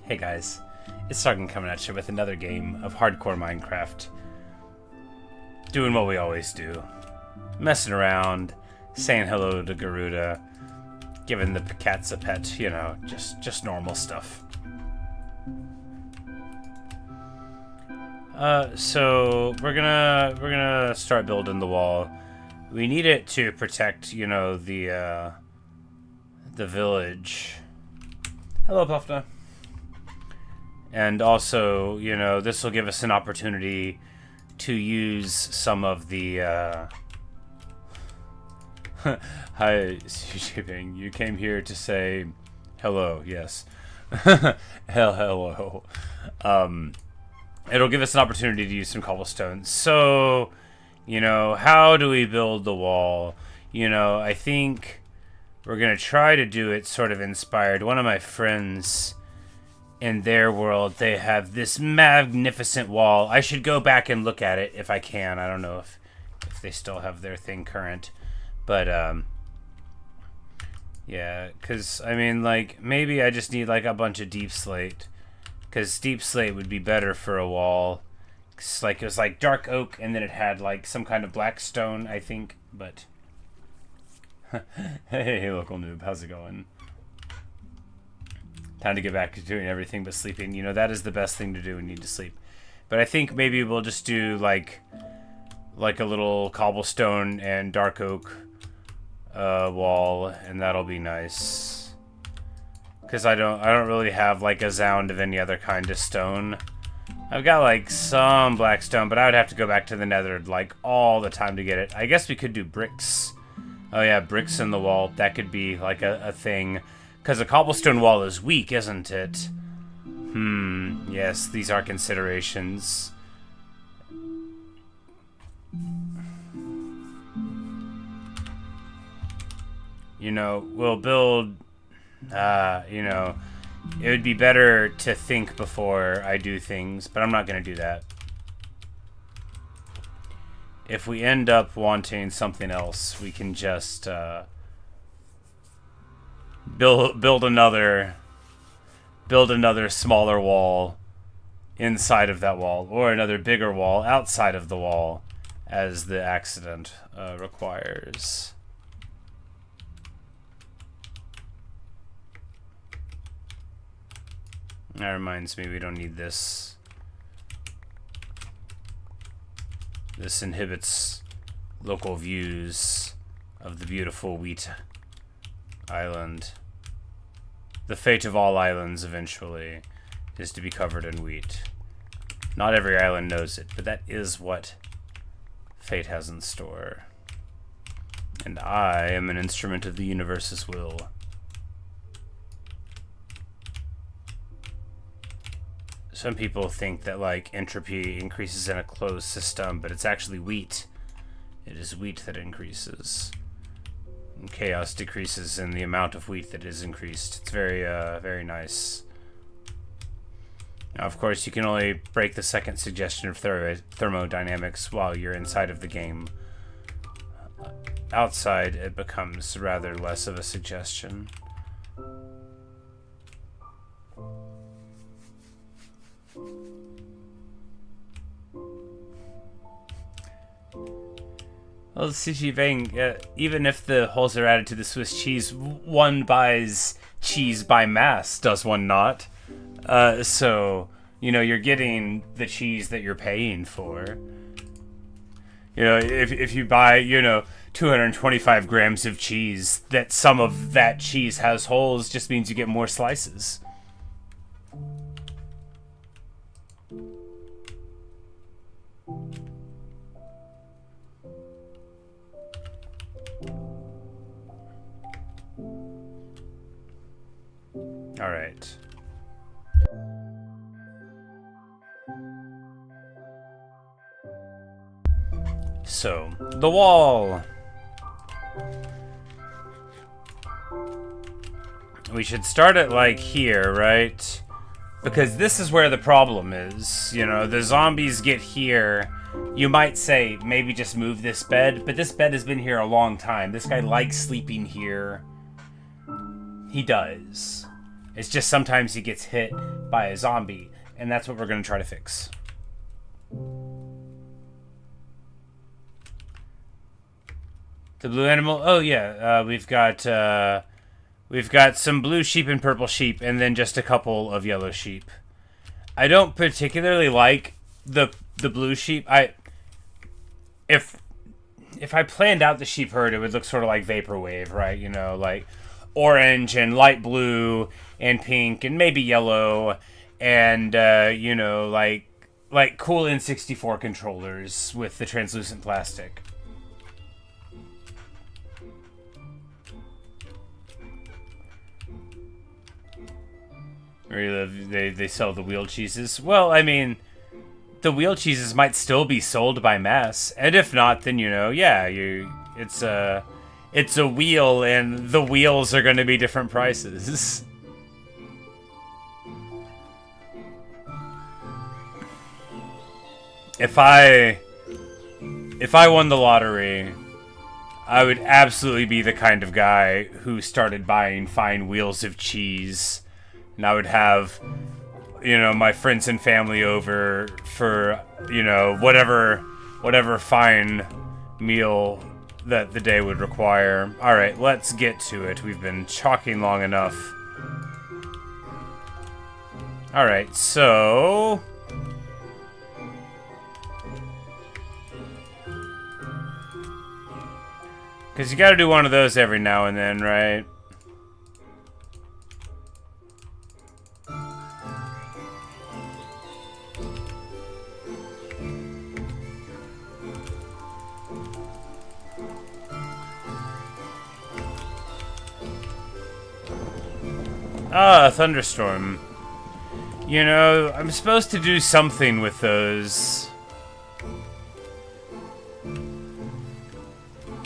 Hey guys, it's Sargon coming at you with another game of hardcore Minecraft. Doing what we always do. Messing around, saying hello to Garuda, giving the cats a pet, you know, just normal stuff. So we're gonna start building the wall. We need it to protect, you know, the village. Hello, Puffna. And also, you know, this will give us an opportunity to use some of the, Hi, Shipping. You came here to say hello, yes. Hello. It'll give us an opportunity to use some cobblestone. So, you know, how do we build the wall? You know, I think we're going to try to do it sort of inspired. One of my friends, in their world, they have this magnificent wall. I should go back and look at it if I can. I don't know if they still have their thing current. But, yeah, because, I mean, like, maybe I just need, like, a bunch of deep slate. Because deep slate would be better for a wall. It's like, it was, like, dark oak, and then it had, like, some kind of black stone, I think. But, hey, local noob, how's it going? Time to get back to doing everything but sleeping. You know, that is the best thing to do when you need to sleep. But I think maybe we'll just do, like a little cobblestone and dark oak wall, and that'll be nice. Because I don't really have, like, a zound of any other kind of stone. I've got, like, some black stone, but I would have to go back to the nether, like, all the time to get it. I guess we could do bricks. Oh, yeah, bricks in the wall. That could be, like, a thing. Because a cobblestone wall is weak, isn't it? Yes, these are considerations. You know, we'll build... you know, it would be better to think before I do things, but I'm not going to do that. If we end up wanting something else, we can just build another smaller wall inside of that wall, or another bigger wall outside of the wall, as the accident requires. That reminds me, we don't need this. This inhibits local views of the beautiful wheat island. The fate of all islands, eventually, is to be covered in wheat. Not every island knows it, but that is what fate has in store. And I am an instrument of the universe's will. Some people think that, like, entropy increases in a closed system, but it's actually wheat. It is wheat that increases. And chaos decreases in the amount of wheat that is increased. It's very, very nice. Now, of course, you can only break the second suggestion of thermodynamics while you're inside of the game. Outside, it becomes rather less of a suggestion. Well, Sushi Bang, even if the holes are added to the Swiss cheese, one buys cheese by mass, does one not? So, you know, you're getting the cheese that you're paying for. You know, if you buy, you know, 225 grams of cheese, that some of that cheese has holes just means you get more slices. All right. So, the wall. We should start it like here, right? Because this is where the problem is. You know, the zombies get here. You might say, maybe just move this bed, but this bed has been here a long time. This guy likes sleeping here. He does. It's just sometimes he gets hit by a zombie, and that's what we're going to try to fix. The blue animal? Oh, yeah. We've got some blue sheep and purple sheep, and then just a couple of yellow sheep. I don't particularly like the blue sheep. If I planned out the sheep herd, it would look sort of like Vaporwave, right? You know, like orange and light blue and pink and maybe yellow, and you know, like cool N64 controllers with the translucent plastic. Or they sell the wheel cheeses. Well, I mean, the wheel cheeses might still be sold by mass, and if not, then you know, yeah, it's a wheel, and the wheels are going to be different prices. If I won the lottery, I would absolutely be the kind of guy who started buying fine wheels of cheese. And I would have, you know, my friends and family over for, you know, whatever fine meal that the day would require. Alright, let's get to it. We've been talking long enough. Alright, so... because you gotta do one of those every now and then, right? Ah, a thunderstorm. You know, I'm supposed to do something with those.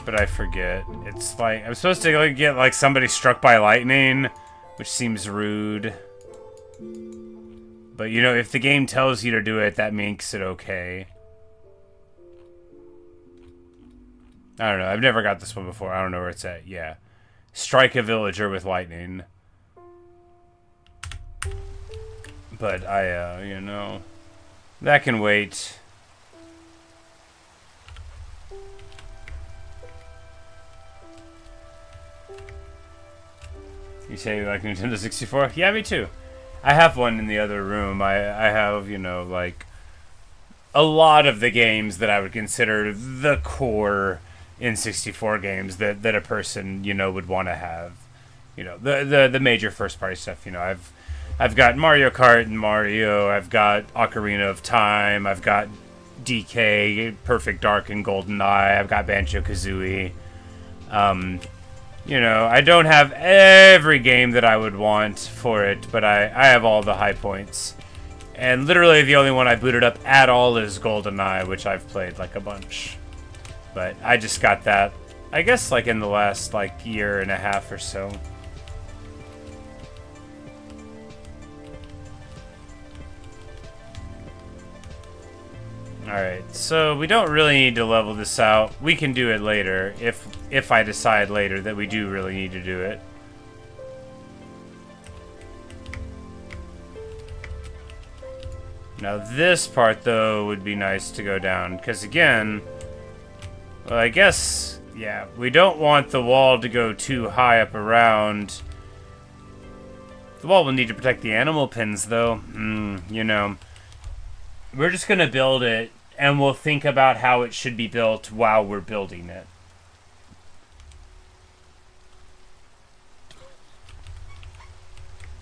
But I forget. It's like, I'm supposed to like, get like somebody struck by lightning, which seems rude. But you know, if the game tells you to do it, that makes it okay. I don't know. I've never got this one before. I don't know where it's at. Yeah. Strike a villager with lightning. But you know, that can wait. You say you like Nintendo 64? Yeah, me too. I have one in the other room. I have, you know, like a lot of the games that I would consider the core N64 games that a person, you know, would want to have. You know, the major first party stuff, you know, I've got Mario Kart and Mario, I've got Ocarina of Time, I've got DK, Perfect Dark and GoldenEye, I've got Banjo-Kazooie. You know, I don't have every game that I would want for it, but I have all the high points. And literally the only one I booted up at all is GoldenEye, which I've played like a bunch. But I just got that, I guess, like in the last like year and a half or so. Alright, so we don't really need to level this out. We can do it later, if I decide later that we do really need to do it. Now this part, though, would be nice to go down, because again, well, I guess, yeah, we don't want the wall to go too high up around. The wall will need to protect the animal pens, though. You know, we're just going to build it, and we'll think about how it should be built while we're building it.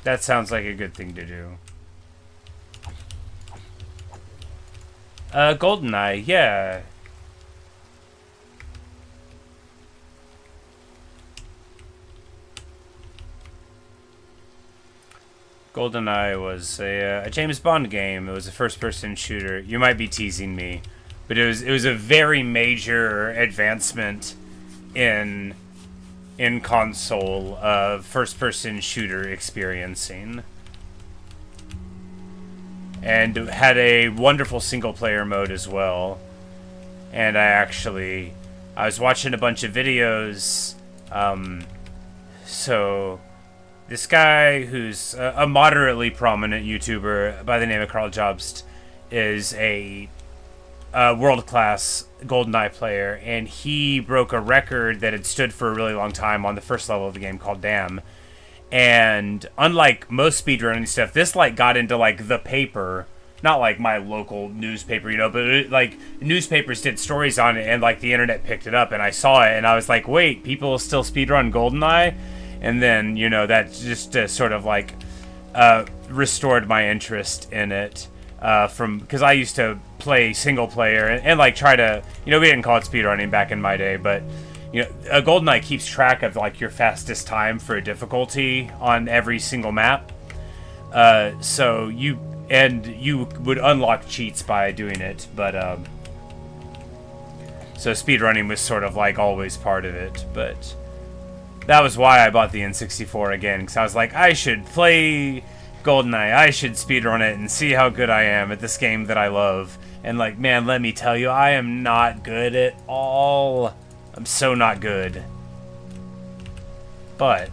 That sounds like a good thing to do. GoldenEye, yeah. GoldenEye was a James Bond game. It was a first-person shooter. You might be teasing me, but it was a very major advancement in console first-person shooter experiencing, and had a wonderful single-player mode as well. And I was watching a bunch of videos, so this guy who's a moderately prominent YouTuber by the name of Carl Jobst is a world-class GoldenEye player, and he broke a record that had stood for a really long time on the first level of the game called Dam. And unlike most speedrunning stuff, this like got into like the paper, not like my local newspaper, you know, but like newspapers did stories on it, and like the internet picked it up, and I saw it, and I was like, wait, people still speedrun GoldenEye? And then, you know, that just sort of like restored my interest in it. From because I used to play single player and like try to, you know, we didn't call it speedrunning back in my day, but you know, GoldenEye keeps track of like your fastest time for a difficulty on every single map. So you would unlock cheats by doing it, but so speedrunning was sort of like always part of it. But that was why I bought the N64 again, because I was like, I should play GoldenEye, I should speedrun it and see how good I am at this game that I love. And like, man, let me tell you, I am not good at all. I'm so not good. But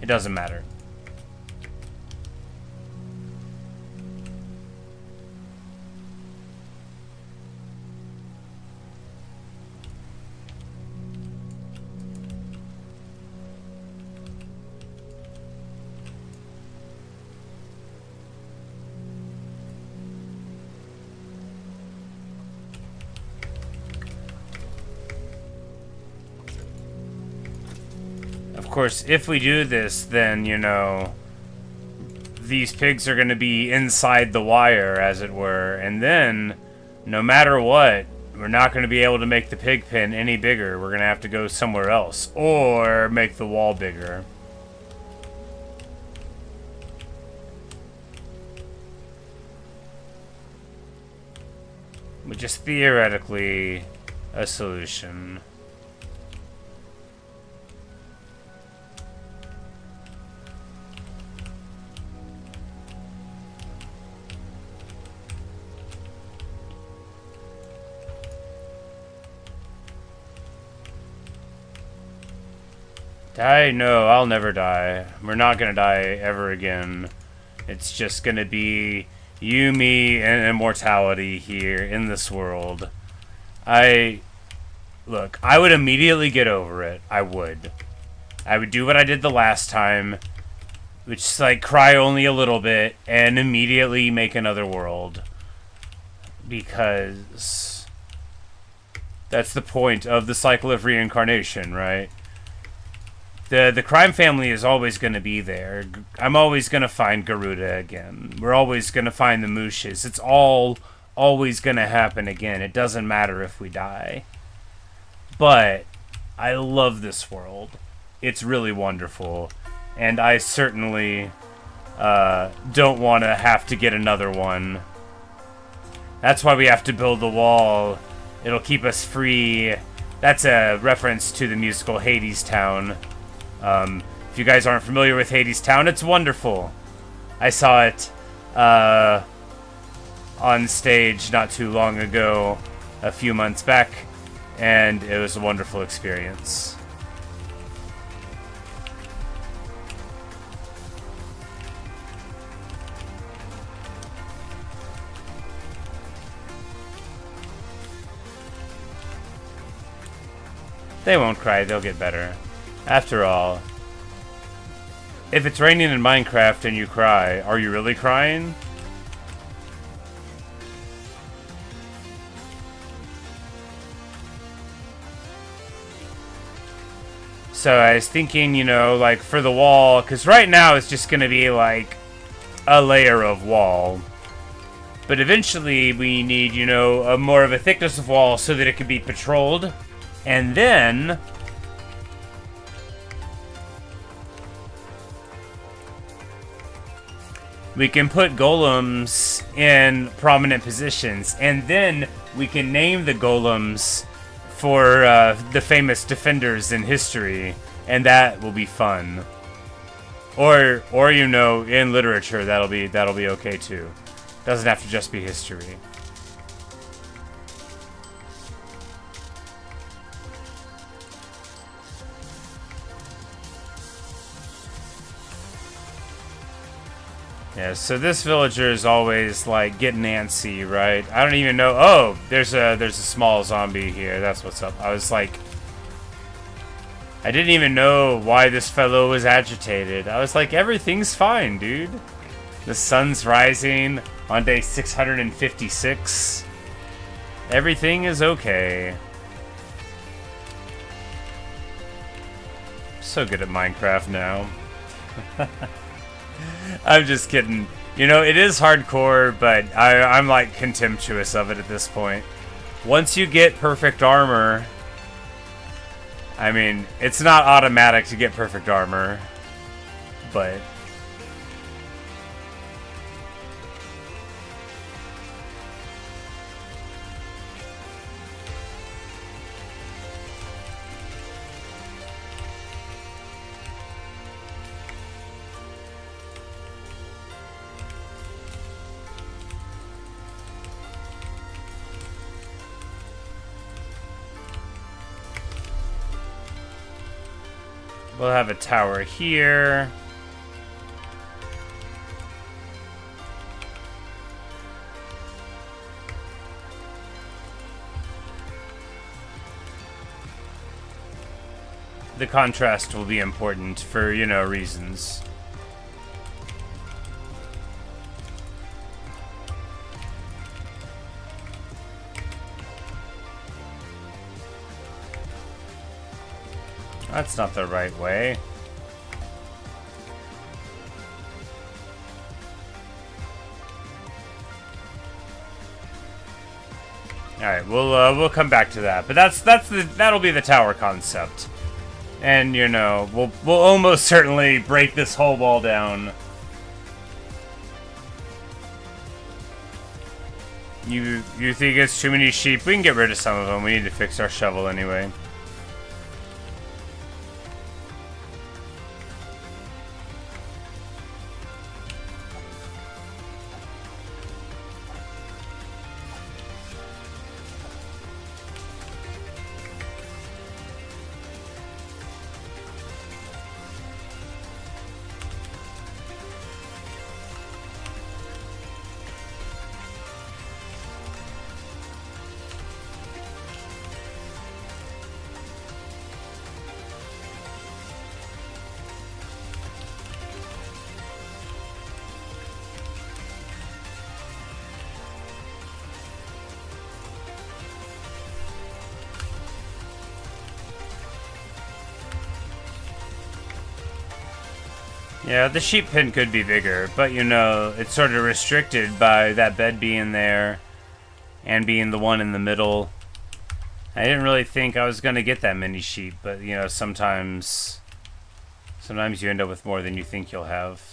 it doesn't matter. Of course, if we do this, then, you know, these pigs are going to be inside the wire, as it were, and then, no matter what, we're not going to be able to make the pig pen any bigger. We're going to have to go somewhere else, or make the wall bigger. Which is theoretically a solution. Die? No, I'll never die. We're not gonna die ever again. It's just gonna be you, me, and immortality here in this world. Look, I would immediately get over it. I would. I would do what I did the last time, which is like cry only a little bit and immediately make another world. Because that's the point of the cycle of reincarnation, right? The crime family is always going to be there. I'm always going to find Garuda again. We're always going to find the Mooshes. It's all always going to happen again. It doesn't matter if we die. But I love this world. It's really wonderful. And I certainly don't want to have to get another one. That's why we have to build the wall. It'll keep us free. That's a reference to the musical Hadestown. If you guys aren't familiar with Hadestown, it's wonderful. I saw it on stage not too long ago, a few months back, and it was a wonderful experience. They won't cry, they'll get better. After all, if it's raining in Minecraft and you cry, are you really crying? So I was thinking, you know, like for the wall, because right now it's just going to be like a layer of wall. But eventually we need, you know, a more of a thickness of wall so that it can be patrolled. And then we can put golems in prominent positions, and then we can name the golems for the famous defenders in history, and that will be fun. Or you know, in literature, that'll be okay too. Doesn't have to just be history. Yeah, so this villager is always like getting antsy, right? I don't even know. Oh, there's a small zombie here. That's what's up. I was like, I didn't even know why this fellow was agitated. I was like, everything's fine, dude. The sun's rising on day 656. Everything is okay. I'm so good at Minecraft now. I'm just kidding. You know, it is hardcore, but I'm like contemptuous of it at this point. Once you get perfect armor, I mean, it's not automatic to get perfect armor, but we'll have a tower here. The contrast will be important for, you know, reasons. That's not the right way. All right, we'll come back to that, but that'll be the tower concept, and you know we'll almost certainly break this whole wall down. You think it's too many sheep? We can get rid of some of them. We need to fix our shovel anyway. Yeah, the sheep pen could be bigger, but you know, it's sort of restricted by that bed being there and being the one in the middle. I didn't really think I was going to get that many sheep, but you know, sometimes you end up with more than you think you'll have.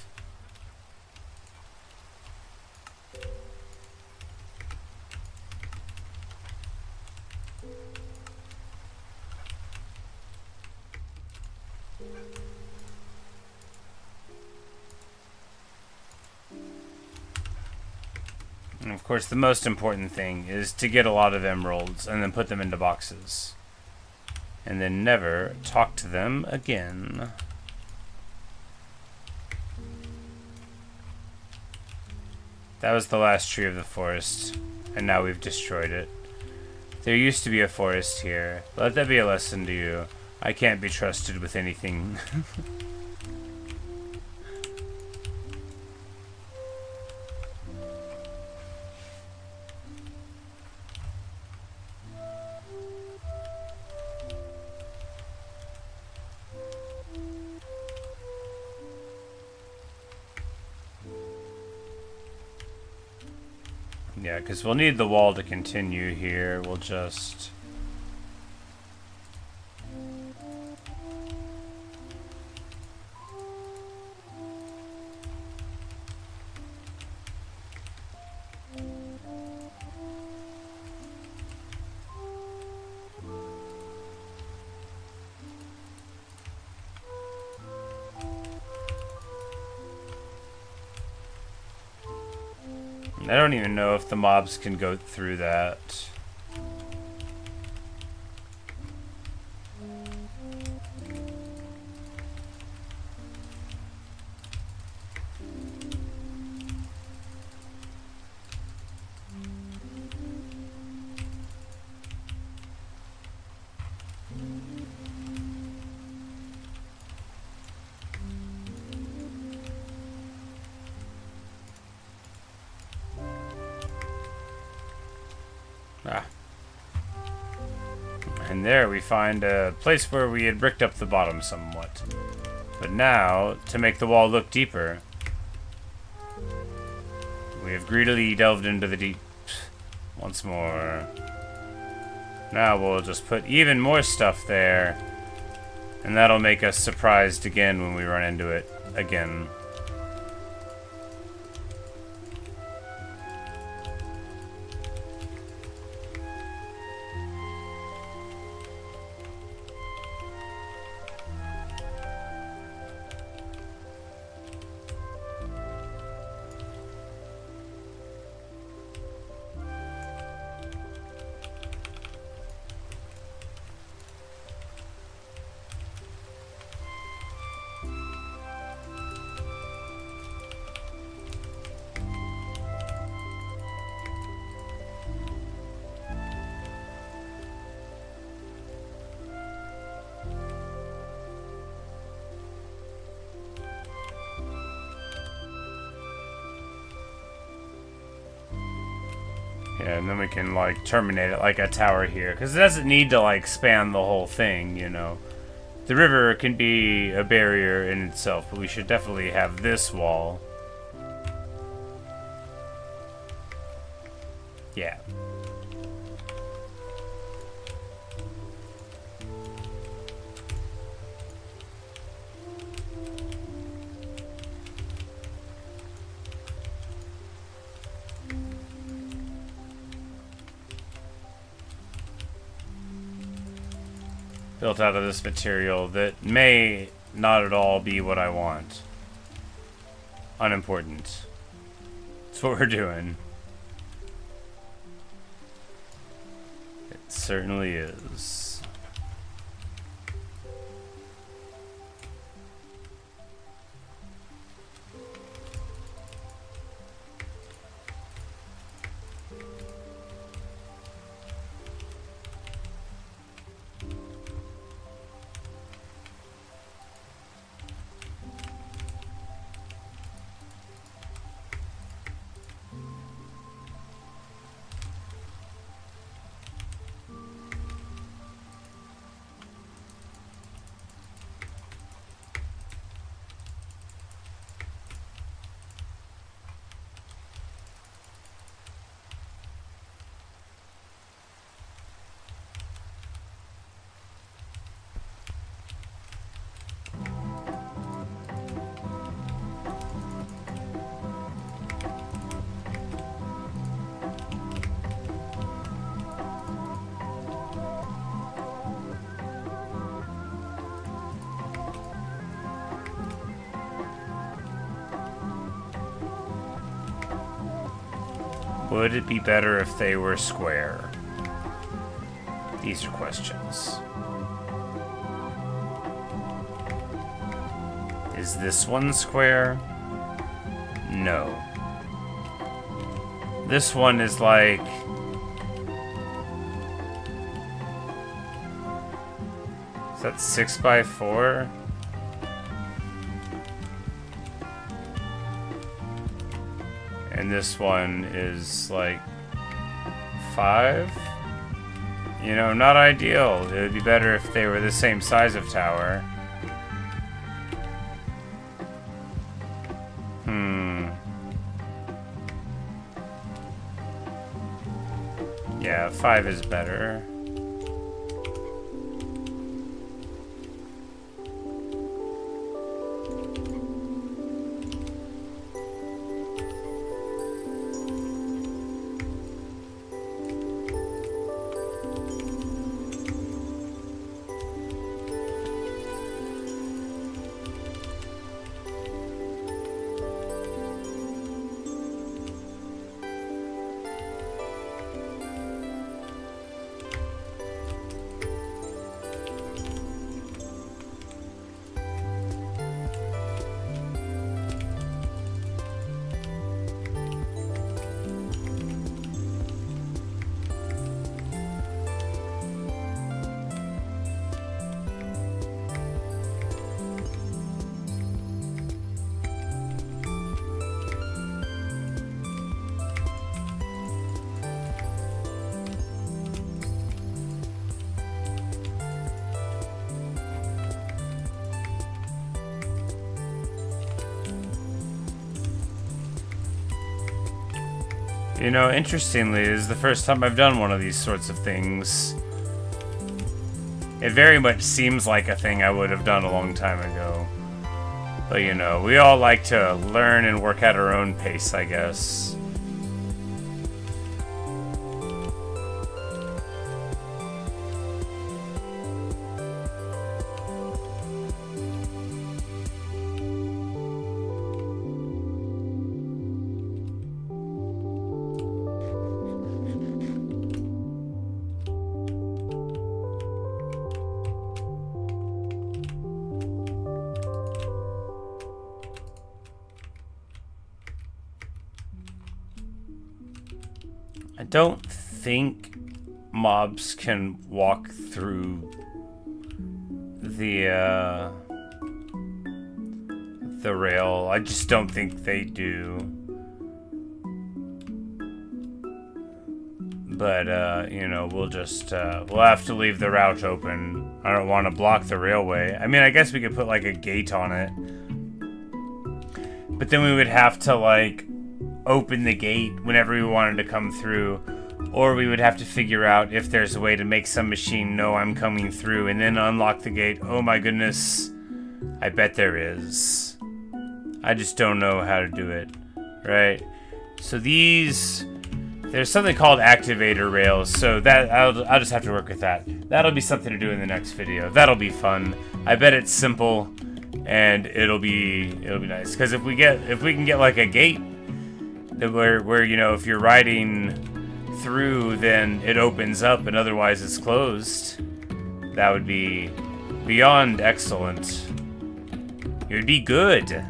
And of course, the most important thing is to get a lot of emeralds and then put them into boxes. And then never talk to them again. That was the last tree of the forest, and now we've destroyed it. There used to be a forest here. Let that be a lesson to you. I can't be trusted with anything. Yeah, because we'll need the wall to continue here. We'll just... I don't even know if the mobs can go through that. And there we find a place where we had bricked up the bottom somewhat. But now, to make the wall look deeper, we have greedily delved into the deep once more. Now we'll just put even more stuff there, and that'll make us surprised again when we run into it again. Yeah, and then we can, like, terminate it like a tower here. Because it doesn't need to, like, span the whole thing, you know. The river can be a barrier in itself, but we should definitely have this wall. Yeah. Built out of this material that may not at all be what I want. Unimportant. That's what we're doing. It certainly is. Would it be better if they were square? These are questions. Is this one square? No. This one is like... Is that 6x4? And this one is like 5? You know, not ideal. It would be better if they were the same size of tower. Yeah, 5 is better. You know, interestingly, this is the first time I've done one of these sorts of things. It very much seems like a thing I would have done a long time ago. But you know, we all like to learn and work at our own pace, I guess. I don't think mobs can walk through the rail. I just don't think they do. But, you know, we'll just, we'll have to leave the route open. I don't want to block the railway. I mean, I guess we could put, like, a gate on it. But then we would have to, like, open the gate whenever we wanted to come through, or we would have to figure out if there's a way to make some machine know I'm coming through and then unlock the gate. Oh my goodness, I bet there is. I just don't know how to do it, right? So there's something called activator rails, so that I'll just have to work with that. That'll be something to do in the next video. That'll be fun. I bet it's simple and it'll be nice, because if we can get like a gate where you know, if you're riding through, then it opens up and otherwise it's closed, that would be beyond excellent. It would be good.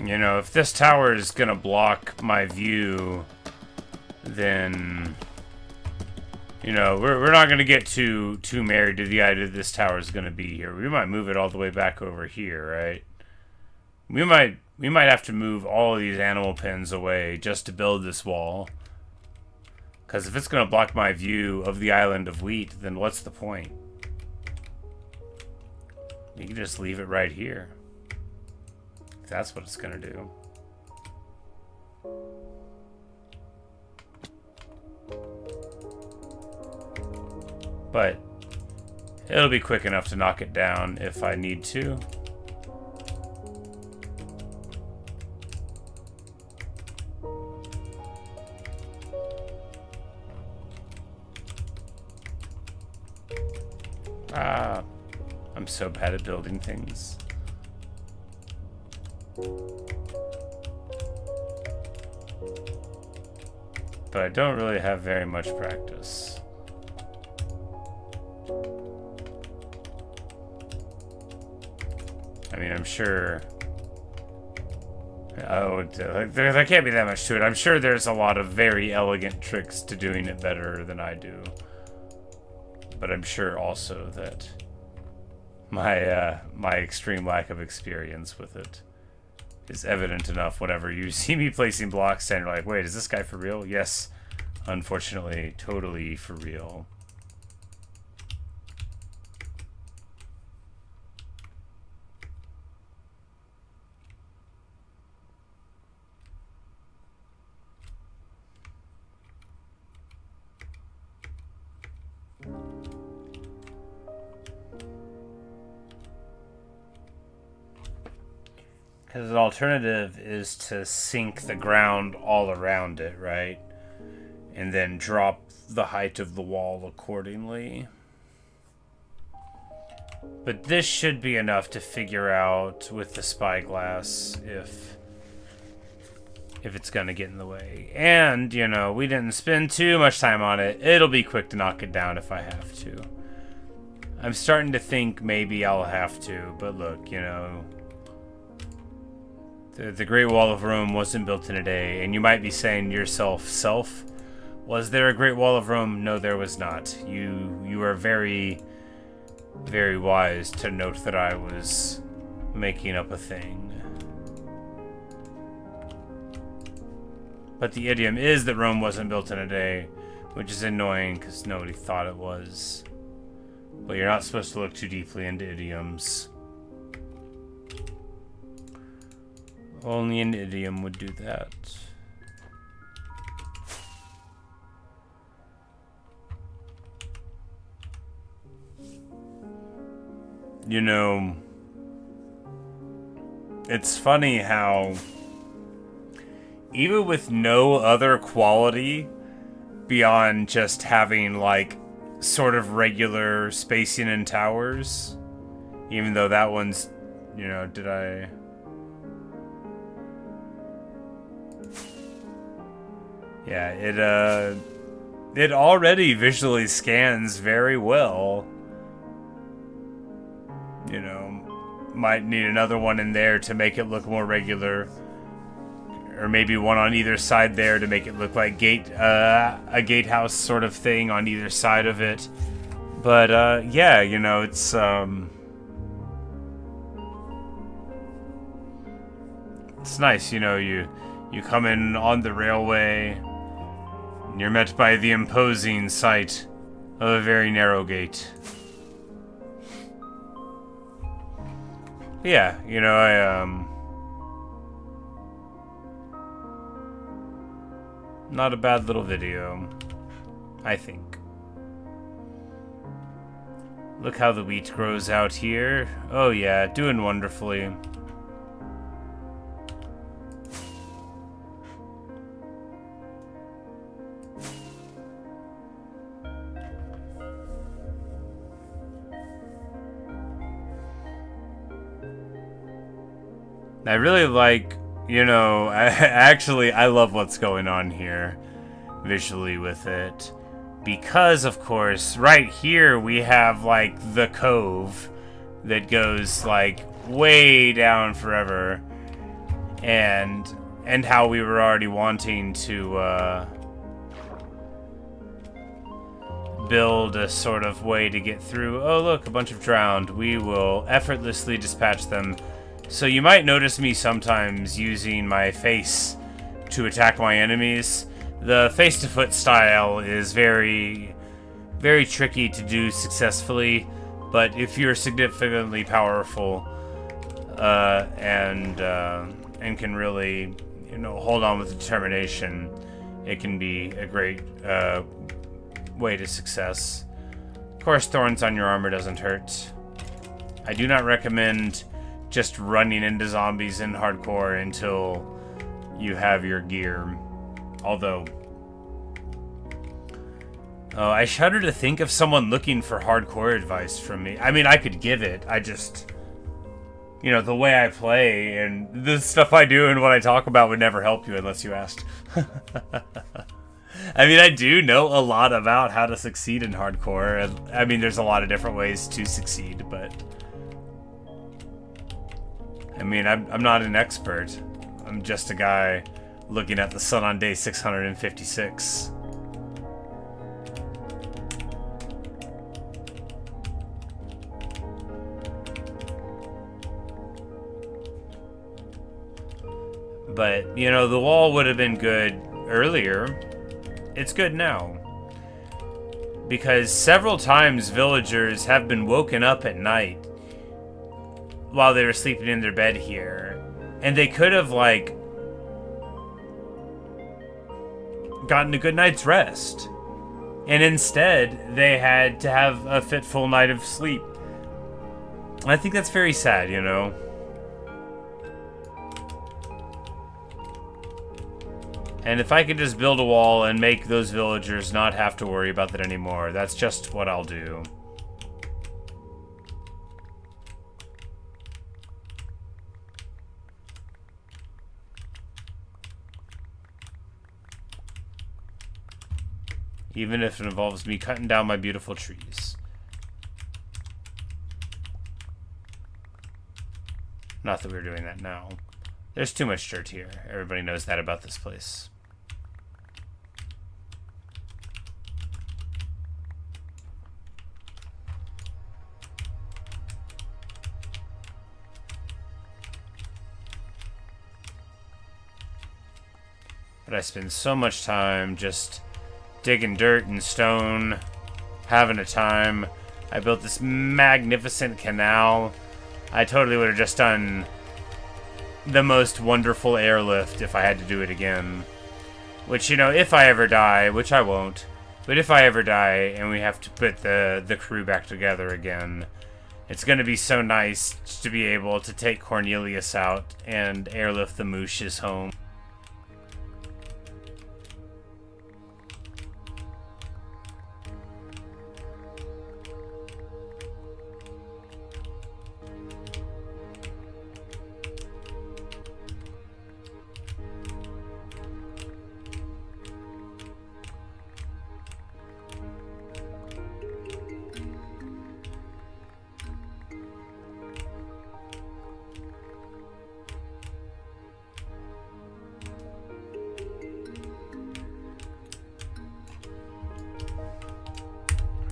You know, if this tower is gonna block my view, then, you know, we're not gonna get too married to the idea that this tower is gonna be here. We might move it all the way back over here, right? We might have to move all of these animal pens away just to build this wall. Because if it's gonna block my view of the island of wheat, then what's the point? You can just leave it right here. That's what it's gonna do. But it'll be quick enough to knock it down if I need to. I'm so bad at building things. But I don't really have very much practice. I mean, I'm sure Oh, there can't be that much to it. I'm sure there's a lot of very elegant tricks to doing it better than I do. But I'm sure also that my extreme lack of experience with it is evident enough whenever you see me placing blocks and you're like, wait, is this guy for real? Yes, unfortunately, totally for real. Because an alternative is to sink the ground all around it, right? And then drop the height of the wall accordingly. But this should be enough to figure out with the spyglass if it's gonna get in the way. And, you know, we didn't spend too much time on it. It'll be quick to knock it down if I have to. I'm starting to think maybe I'll have to, but look, you know, the Great Wall of Rome wasn't built in a day, and you might be saying to yourself, was there a Great Wall of Rome? No, there was not. You are very, very wise to note that I was making up a thing. But the idiom is that Rome wasn't built in a day, which is annoying because nobody thought it was. But you're not supposed to look too deeply into idioms. Only an idiom would do that. You know, it's funny how even with no other quality beyond just having like sort of regular spacing in towers, even though that one's, you know, yeah, it already visually scans very well. You know, might need another one in there to make it look more regular. Or maybe one on either side there to make it look like a gatehouse sort of thing on either side of it. But, yeah, you know, it's nice, you know, you come in on the railway, and you're met by the imposing sight of a very narrow gate. Yeah, you know, not a bad little video, I think. Look how the wheat grows out here. Oh yeah, doing wonderfully. I really like, you know, I love what's going on here visually with it. Because, of course, right here we have, like, the cove that goes, like, way down forever. And how we were already wanting to, build a sort of way to get through. Oh, look, a bunch of drowned. We will effortlessly dispatch them. So you might notice me sometimes using my face to attack my enemies. The face-to-foot style is very, very tricky to do successfully, but if you're significantly powerful and can really, you know, hold on with determination, it can be a great way to success. Of course, thorns on your armor doesn't hurt. I do not recommend just running into zombies in hardcore until you have your gear. Although, I shudder to think of someone looking for hardcore advice from me. I mean, I could give it. I just, you know, the way I play and the stuff I do and what I talk about would never help you unless you asked. I mean, I do know a lot about how to succeed in hardcore. I mean, there's a lot of different ways to succeed, but I mean, I'm not an expert. I'm just a guy looking at the sun on day 656. But, you know, the wall would have been good earlier. It's good now. Because several times villagers have been woken up at night while they were sleeping in their bed here. And they could have, like, gotten a good night's rest. And instead, they had to have a fitful night of sleep. I think that's very sad, you know? And if I could just build a wall and make those villagers not have to worry about that anymore, that's just what I'll do. Even if it involves me cutting down my beautiful trees. Not that we're doing that now. There's too much dirt here. Everybody knows that about this place. But I spend so much time just digging dirt and stone, having a time. I built this magnificent canal. I totally would have just done the most wonderful airlift if I had to do it again. Which, you know, if I ever die, which I won't, but if I ever die and we have to put the crew back together again, it's going to be so nice to be able to take Cornelius out and airlift the mooshes home.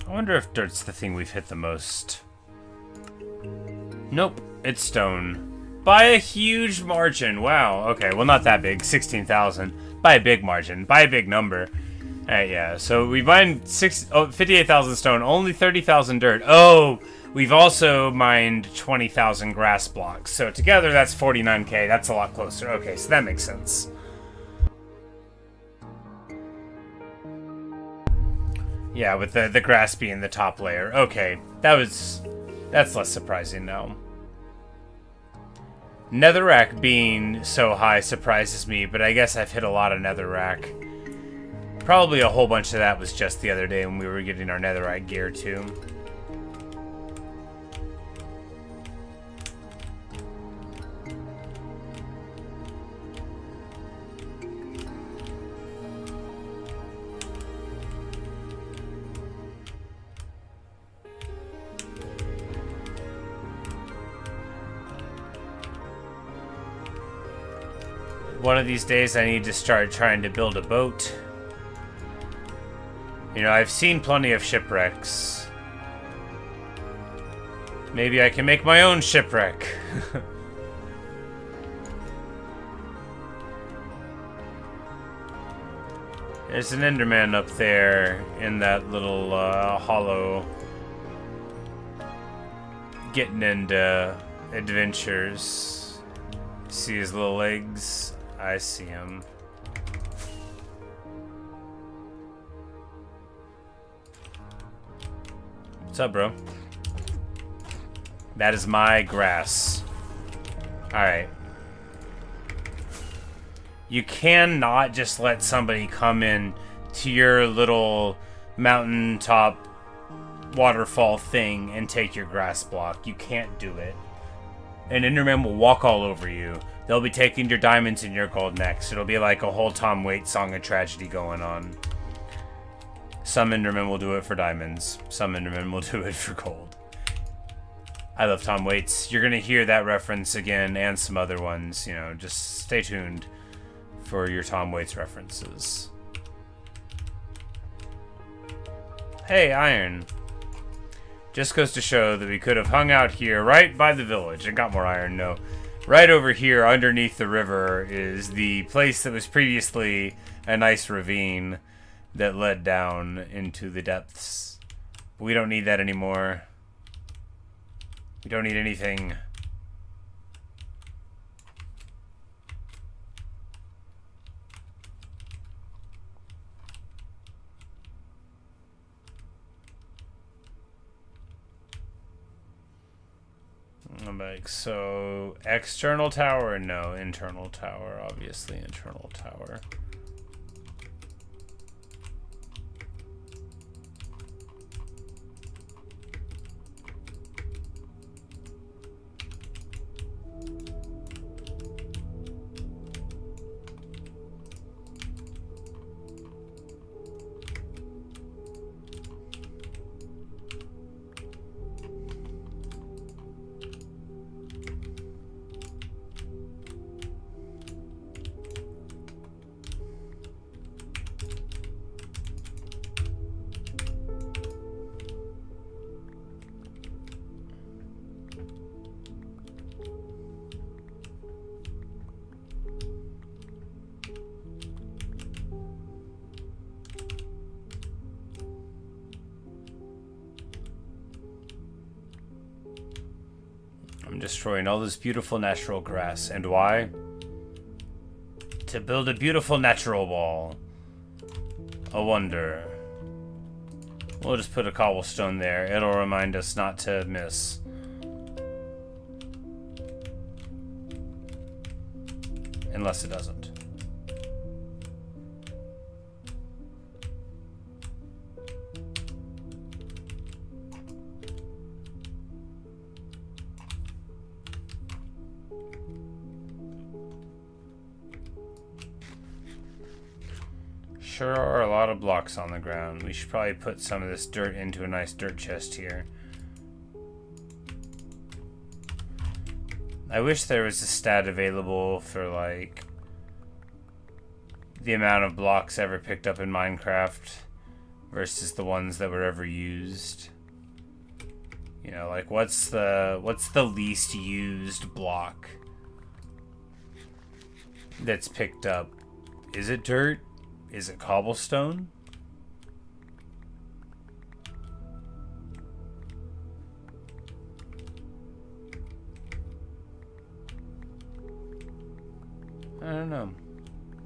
I wonder if dirt's the thing we've hit the most. Nope, it's stone. By a huge margin. Wow, okay, well not that big, 16,000. By a big margin, by a big number. Alright, yeah, so we mined 58,000 stone, only 30,000 dirt. Oh, we've also mined 20,000 grass blocks. So together that's 49k, that's a lot closer. Okay, so that makes sense. Yeah, with the grass being the top layer. Okay, that's less surprising now. Netherrack being so high surprises me, but I guess I've hit a lot of netherrack. Probably a whole bunch of that was just the other day when we were getting our netherite gear too. One of these days I need to start trying to build a boat. You know, I've seen plenty of shipwrecks. Maybe I can make my own shipwreck. There's an Enderman up there in that little hollow. Getting into adventures. See his little legs? I see him. What's up, bro? That is my grass. Alright. You cannot just let somebody come in to your little mountaintop waterfall thing and take your grass block. You can't do it. An Enderman will walk all over you. They'll be taking your diamonds and your gold next. It'll be like a whole Tom Waits song of tragedy going on. Some Endermen will do it for diamonds. Some Endermen will do it for gold. I love Tom Waits. You're gonna hear that reference again and some other ones. You know, just stay tuned for your Tom Waits references. Hey, iron. Just goes to show that we could have hung out here right by the village and got more iron. No. Right over here underneath the river is the place that was previously a nice ravine that led down into the depths. But we don't need that anymore. We don't need anything. I'm like, so external tower? No, internal tower. Obviously, internal tower. I'm destroying all this beautiful natural grass. And why? To build a beautiful natural wall. A wonder. We'll just put a cobblestone there. It'll remind us not to miss. Unless it doesn't. Sure are a lot of blocks on the ground. We should probably put some of this dirt into a nice dirt chest here. I wish there was a stat available for, like, the amount of blocks ever picked up in Minecraft versus the ones that were ever used. You know, like, what's the least used block that's picked up? Is it dirt? Is it cobblestone? I don't know.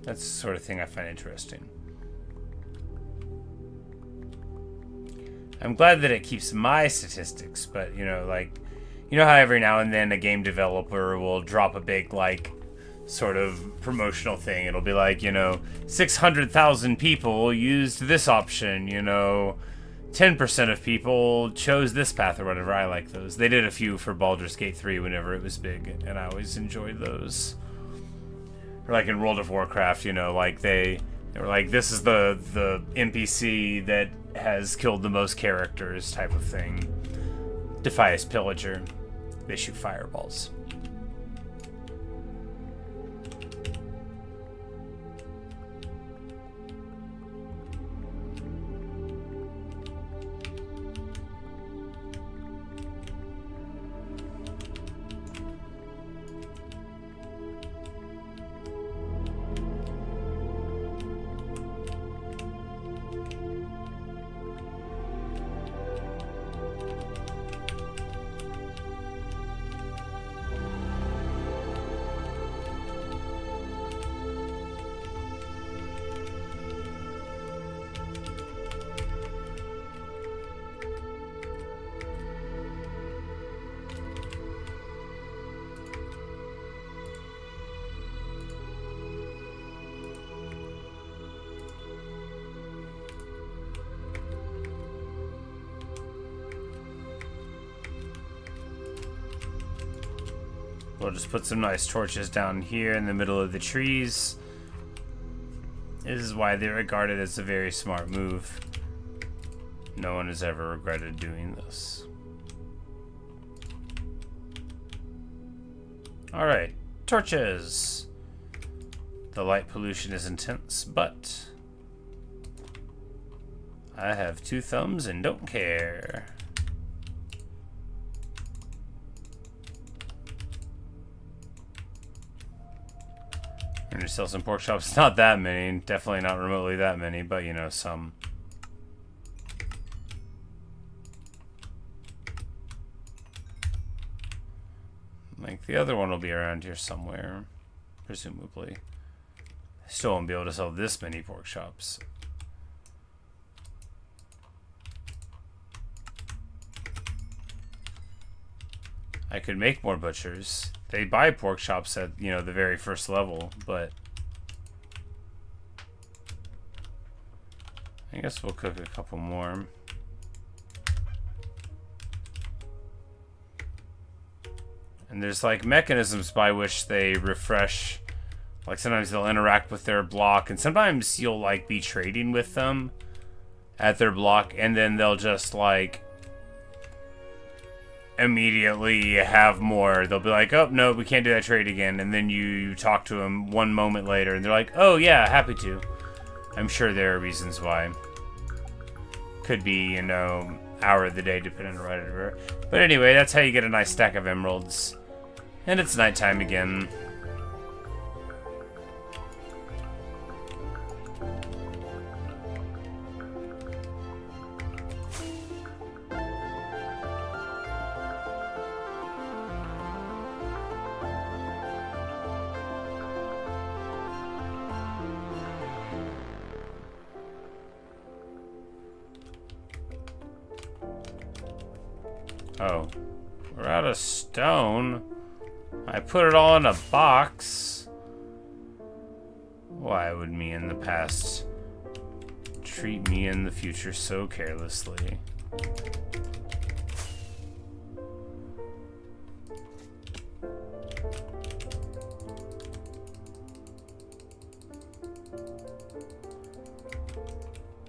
That's the sort of thing I find interesting. I'm glad that it keeps my statistics, but, you know, like, you know how every now and then a game developer will drop a big, like, sort of promotional thing. It'll be like, you know, 600,000 people used this option, you know, 10% of people chose this path or whatever. I like those. They did a few for Baldur's Gate 3 whenever it was big, and I always enjoyed those. Or like in World of Warcraft, you know, like they were like, this is the NPC that has killed the most characters type of thing. Defias Pillager. They shoot fireballs. We'll just put some nice torches down here in the middle of the trees. This is why they're regarded as a very smart move. No one has ever regretted doing this. Alright, torches. The light pollution is intense, but I have 2 thumbs and don't care. I'm gonna sell some pork chops. Not that many, definitely not remotely that many, but you know, some. Like the other one will be around here somewhere, presumably. I still won't be able to sell this many pork chops. I could make more butchers. They buy pork chops at, you know, the very first level, but I guess we'll cook a couple more. And there's like mechanisms by which they refresh. Like sometimes they'll interact with their block, and sometimes you'll like be trading with them at their block, and then they'll just like immediately have more. They'll be like, oh no, we can't do that trade again, and then you talk to them 1 moment later and they're like, oh yeah, happy to. I'm sure there are reasons why. Could be, you know, hour of the day depending on whatever. But anyway, that's how you get a nice stack of emeralds. And it's nighttime again. Oh, we're out of stone. I put it all in a box. Why would me in the past treat me in the future so carelessly?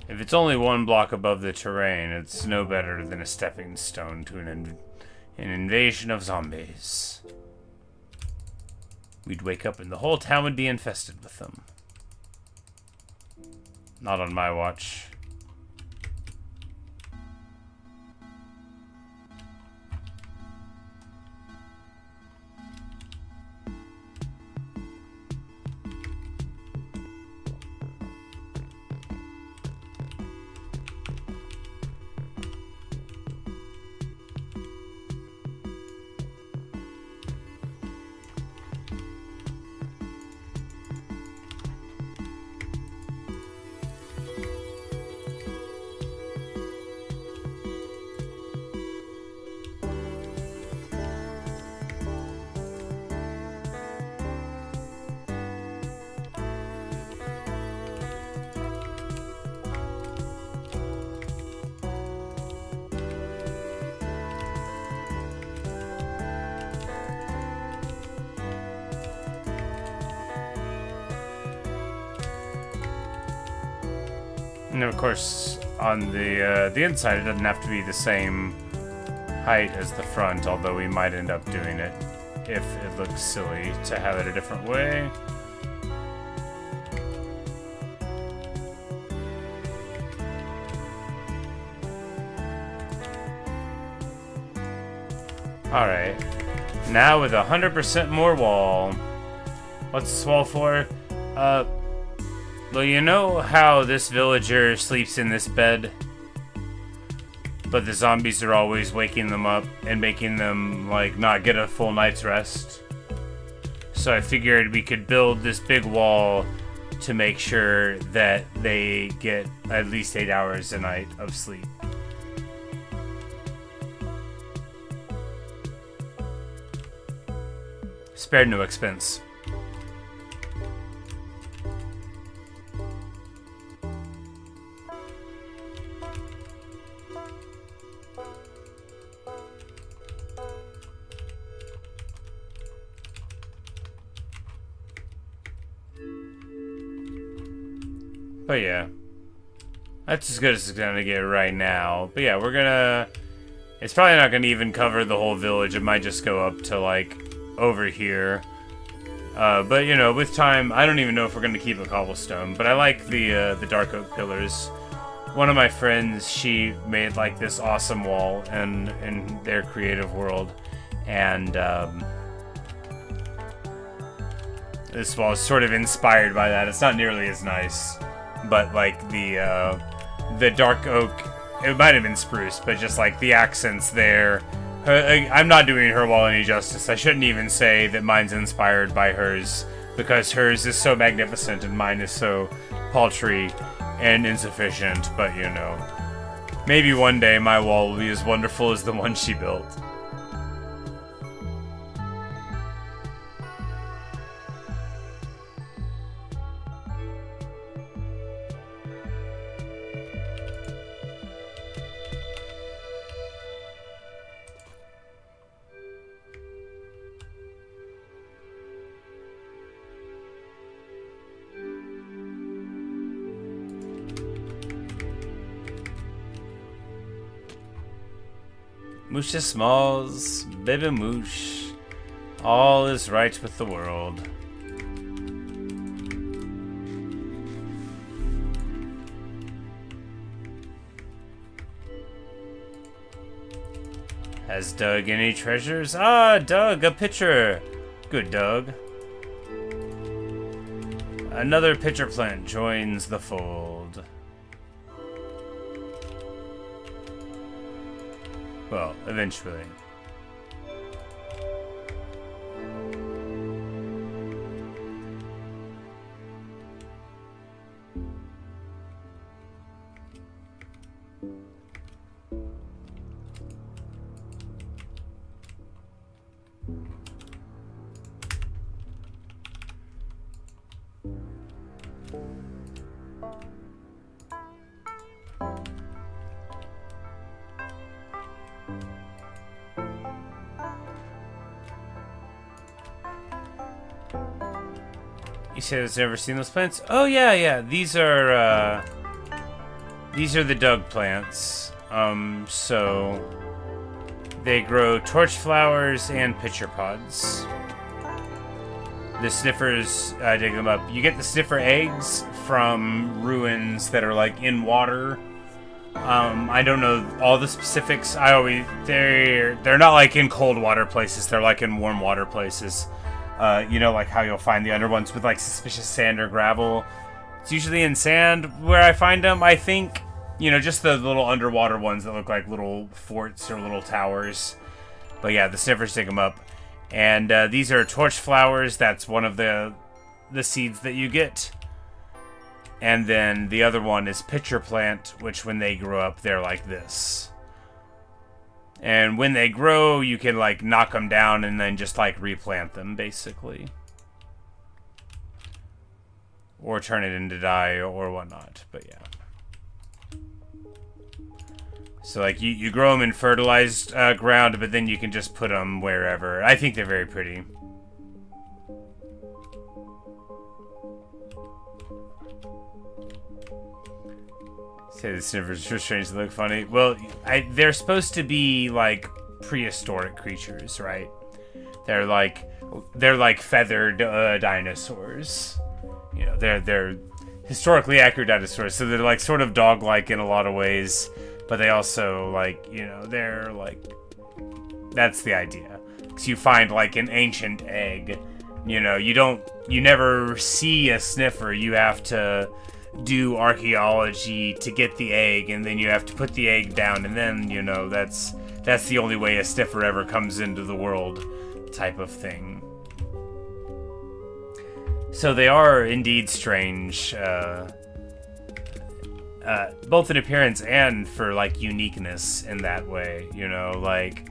If it's only 1 block above the terrain, it's no better than a stepping stone to an invasion of zombies. We'd wake up and the whole town would be infested with them. Not on my watch. And of course, on the inside, it doesn't have to be the same height as the front, although we might end up doing it if it looks silly to have it a different way. Alright, now with 100% more wall. What's this wall for? Well, you know how this villager sleeps in this bed? But the zombies are always waking them up and making them, like, not get a full night's rest. So I figured we could build this big wall to make sure that they get at least 8 hours a night of sleep. Spared no expense. But yeah, that's as good as it's gonna get right now. But yeah, we're gonna... It's probably not gonna even cover the whole village. It might just go up to, like, over here. But you know, with time, I don't even know if we're gonna keep a cobblestone. But I like the dark oak pillars. One of my friends, she made like this awesome wall in their creative world, and this wall is sort of inspired by that. It's not nearly as nice, but like the dark oak, it might have been spruce, but just like the accents there. I'm not doing her wall any justice. I shouldn't even say that mine's inspired by hers, because hers is so magnificent and mine is so paltry and insufficient, but you know. Maybe one day my wall will be as wonderful as the one she built. Moosha Smalls, baby moosh, all is right with the world. Has Doug any treasures? Ah, Doug, a pitcher. Good, Doug. Another pitcher plant joins the fold. Well, eventually. You said it's never seen those plants? Oh yeah. These are the Doug plants. So they grow torch flowers and pitcher pods. The sniffers dig them up. You get the sniffer eggs from ruins that are like in water. I don't know all the specifics. They're not like in cold water places. They're like in warm water places. You know, like how you'll find the under ones with like suspicious sand or gravel. It's usually in sand where I find them, I think. You know, just the little underwater ones that look like little forts or little towers. But yeah, the sniffers dig them up. And these are torch flowers. That's one of the seeds that you get. And then the other one is pitcher plant, which when they grow up, they're like this. And when they grow, you can like knock them down and then just like replant them, basically. Or turn it into dye or whatnot, but yeah. So like you grow them in fertilized ground, but then you can just put them wherever. I think they're very pretty. Say the sniffers are strange to look funny. Well, they're supposed to be like prehistoric creatures, right? They're like feathered dinosaurs. You know, they're historically accurate dinosaurs, so they're like sort of dog-like in a lot of ways, but they also like, you know, they're like, that's the idea. Because you find like an ancient egg, you know, you never see a sniffer. You have to do archaeology to get the egg, and then you have to put the egg down, and then, you know, that's the only way a sniffer ever comes into the world, type of thing. So they are indeed strange, both in appearance and for like uniqueness in that way, you know, like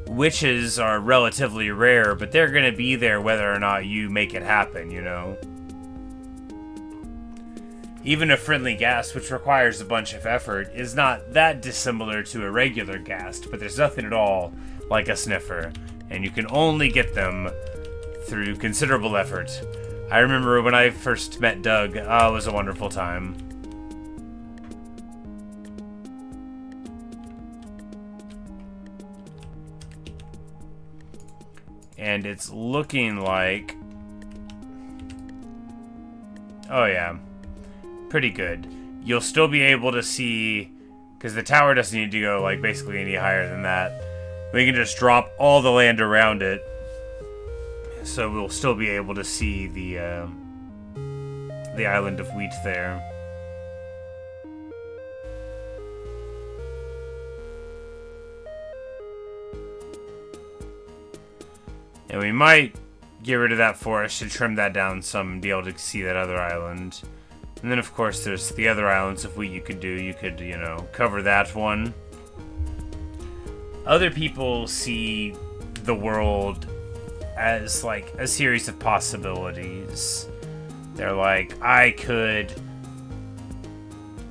witches are relatively rare, but they're gonna be there whether or not you make it happen, you know. Even a friendly ghast, which requires a bunch of effort, is not that dissimilar to a regular ghast, but there's nothing at all like a sniffer, and you can only get them through considerable effort. I remember when I first met Doug, it was a wonderful time. And it's looking like... Oh yeah, pretty good. You'll still be able to see, because the tower doesn't need to go like basically any higher than that. We can just drop all the land around it, so we'll still be able to see the island of wheat there. And we might get rid of that forest to trim that down some and be able to see that other island. And then, of course, there's the other islands of wheat you could do. You could, you know, cover that one. Other people see the world as, like, a series of possibilities. They're like, I could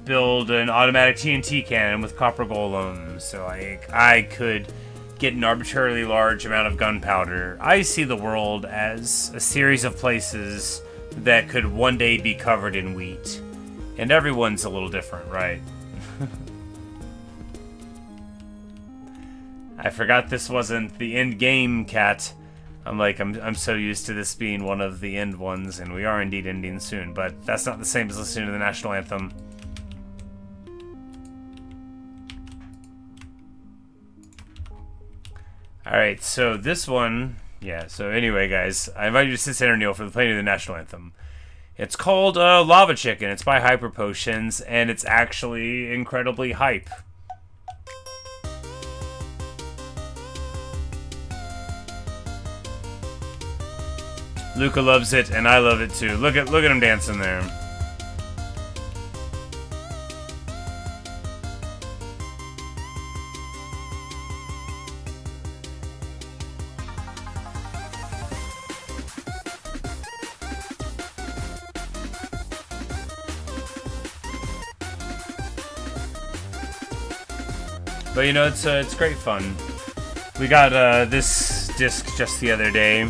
build an automatic TNT cannon with copper golems. They're like, I could get an arbitrarily large amount of gunpowder. I see the world as a series of places that could one day be covered in wheat. And everyone's a little different, right? I forgot this wasn't the end game, cat. I'm so used to this being one of the end ones, and we are indeed ending soon, but that's not the same as listening to the national anthem. Alright, so this one... Yeah, so anyway, guys, I invite you to sit Center Neil for the playing of the national anthem. It's called Lava Chicken. It's by Hyper Potions, and it's actually incredibly hype. Luca loves it, and I love it too. Look at him dancing there. But you know, it's great fun. We got this disc just the other day.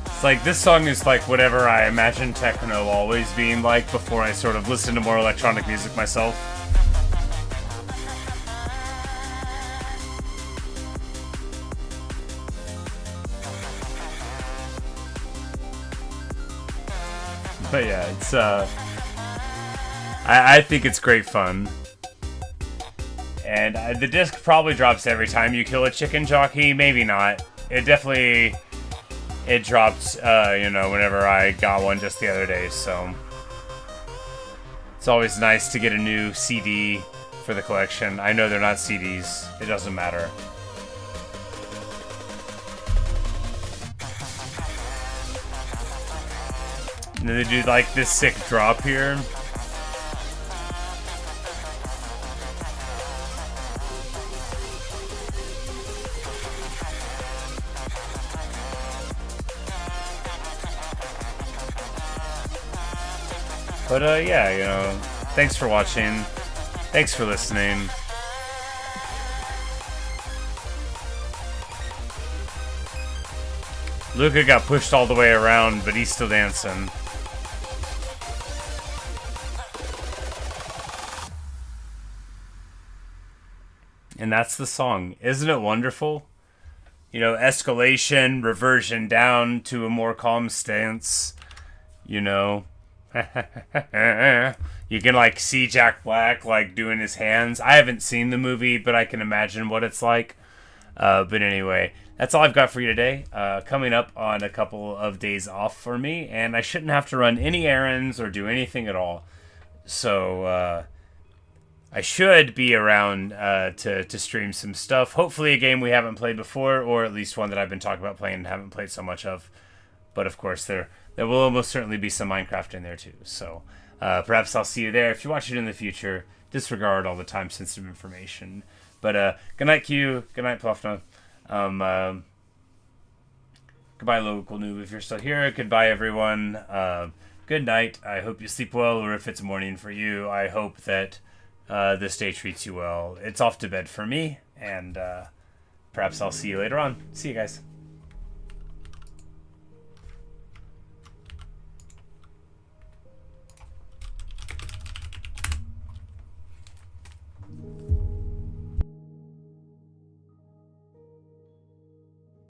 It's like, this song is like whatever I imagine techno always being like before I sort of listen to more electronic music myself. But yeah, it's I think it's great fun. And the disc probably drops every time you kill a chicken jockey. Maybe not. It dropped, you know, whenever I got one just the other day, so it's always nice to get a new CD for the collection. I know they're not CDs. It doesn't matter. And then they do like this sick drop here. But yeah, you know, thanks for watching. Thanks for listening. Luca got pushed all the way around, but he's still dancing. And that's the song. Isn't it wonderful? You know, escalation, reversion down to a more calm stance. You know. You can, like, see Jack Black, like, doing his hands. I haven't seen the movie, but I can imagine what it's like. But anyway, that's all I've got for you today. Coming up on a couple of days off for me, and I shouldn't have to run any errands or do anything at all. So, I should be around to stream some stuff. Hopefully a game we haven't played before, or at least one that I've been talking about playing and haven't played so much of. But of course, there will almost certainly be some Minecraft in there too. So perhaps I'll see you there. If you watch it in the future, disregard all the time-sensitive information. But good night, Q. Good night, Plufna. Goodbye, local noob, if you're still here. Goodbye, everyone. Good night. I hope you sleep well, or if it's morning for you, I hope that this day treats you well. It's off to bed for me, and perhaps I'll see you later on. See you guys.